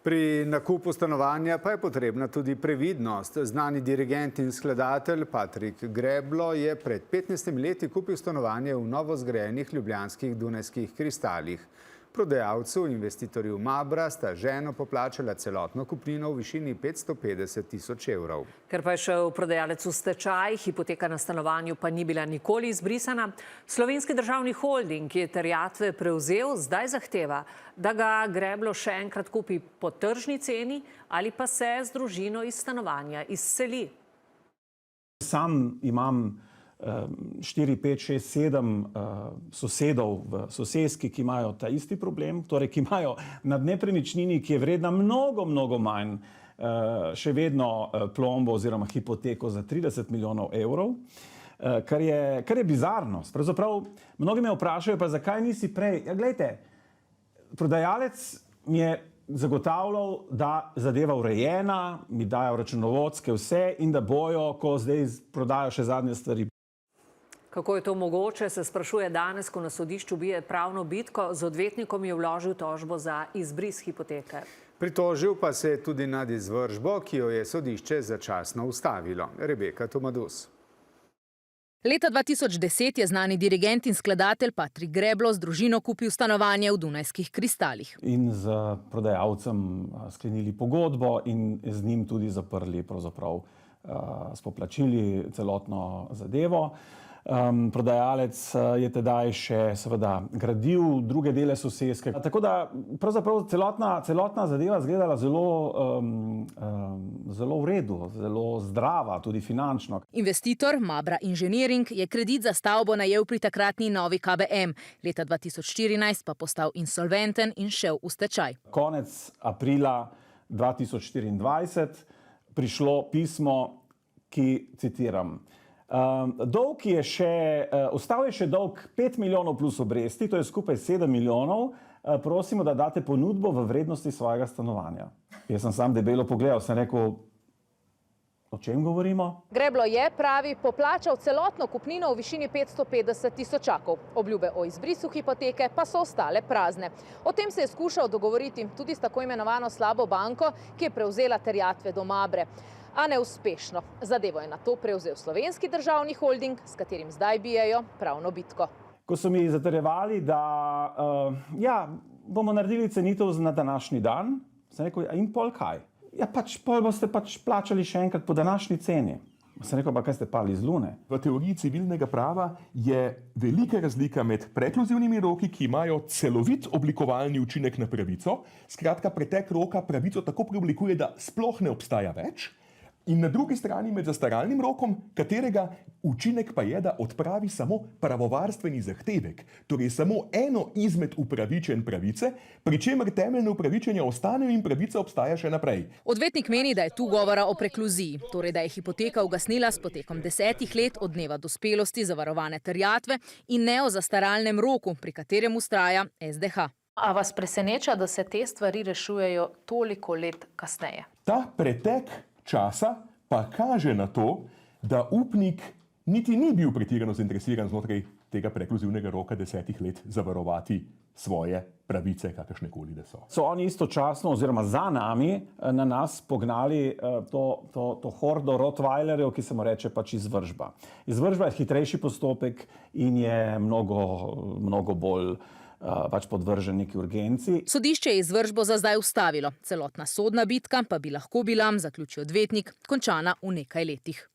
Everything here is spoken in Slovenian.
Pri nakupu stanovanja pa je potrebna tudi previdnost. Znani dirigent in skladatelj Patrik Greblo je pred 15 leti kupil stanovanje v novozgrajenih ljubljanskih Dunajskih kristalih. Prodajalcu, investitorju Mabra, sta ženo poplačala celotno kupnino v višini 550 tisoč evrov. Ker pa je šel prodajalec v stečaj, hipoteka na stanovanju pa ni bila nikoli izbrisana, Slovenski državni holding, ki je terjatve prevzel, zdaj zahteva, da ga Greblo še enkrat kupi po tržni ceni ali pa se z družino iz stanovanja izseli. Sam imam 4, 5, 6, 7 sosedov v soseski, ki imajo ta isti problem, torej ki imajo nad nepremičnini, ki je vredna mnogo manj, še vedno plombo oziroma hipoteko za 30 milijonov evrov, kar je bizarnost. Pravzaprav mnogi me vprašajo, pa zakaj nisi prej? Ja, glejte, prodajalec mi je zagotavljal, da zadeva urejena, mi dajo računovodske vse in da bojo, ko zdaj prodajo še zadnje stvari. Kako je to mogoče, se sprašuje danes, ko na sodišču bije pravno bitko. Z odvetnikom je vložil tožbo za izbris hipoteke. Pritožil pa se je tudi nad izvršbo, ki jo je sodišče začasno ustavilo. Rebeka Tomadus. Leta 2010 je znani dirigent in skladatelj Patrik Greblo z družino kupil stanovanje v Dunajskih kristalih. In z prodajalcem sklenili pogodbo in z njim tudi zaprli pravzaprav s poplačili celotno zadevo. Prodajalec je tedaj še seveda gradil druge dele soseske. Tako da pravzaprav celotna zadeva izgledala zelo v redu, zelo zdrava, tudi finančno. Investitor Mabra Inženiring je kredit za stavbo najel pri takratni novi KBM. Leta 2014 pa postal insolventen in šel v stečaj. Konec aprila 2024 prišlo pismo, ki citiram: dolg je ostal je še dolg 5 milijonov plus obresti, to je skupaj 7 milijonov. Prosimo, da date ponudbo v vrednosti svojega stanovanja. Jaz sem sam debelo pogledal, sem rekel, o čem govorimo? Greblo je, pravi, poplačal celotno kupnino v višini 550 tisočakov. Obljube o izbrisu hipoteke pa so ostale prazne. O tem se je skušal dogovoriti tudi s tako imenovano slabo banko, ki je prevzela terjatve do Mabre. A neuspešno. Zadevo je nato prevzel Slovenski državni holding, s katerim zdaj bijejo pravno bitko. Ko so mi zatrjevali, da bomo naredili cenitev na današnji dan, sem rekel, in pol kaj? Ja, pol boste plačali še enkrat po današnji ceni. Sem rekel, pa kaj ste pali z lune? V teoriji civilnega prava je velika razlika med prekluzivnimi roki, ki imajo celovit oblikovalni učinek na pravico. Skratka, pretek roka pravico tako preoblikuje, da sploh ne obstaja več. In na drugi strani med zastaralnim rokom, katerega učinek pa je, da odpravi samo pravovarstveni zahtevek, torej samo eno izmed upravičenj pravice, pri čemer temeljne upravičenja ostanejo in pravica obstaja še naprej. Odvetnik meni, da je tu govora o prekluziji, torej da je hipoteka ugasnila s potekom 10 let od dneva dospelosti zavarovane terjatve in ne o zastaralnem roku, pri katerem vztraja SDH. A vas preseneča, da se te stvari rešujejo toliko let kasneje? Ta pretek časa pa kaže na to, da upnik niti ni bil pretirano zainteresiran znotraj tega prekluzivnega roka 10 let zavarovati svoje pravice, kakršnekoli da so. So oni istočasno oziroma za nami na nas pognali to hordo rottweilerjev, ki se mu reče izvržba. Izvržba je hitrejši postopek in je mnogo bolj podvržen neki urgenci. Sodišče je izvršbo za zdaj ustavilo. Celotna sodna bitka pa bi lahko bila, zaključi odvetnik, končana v nekaj letih.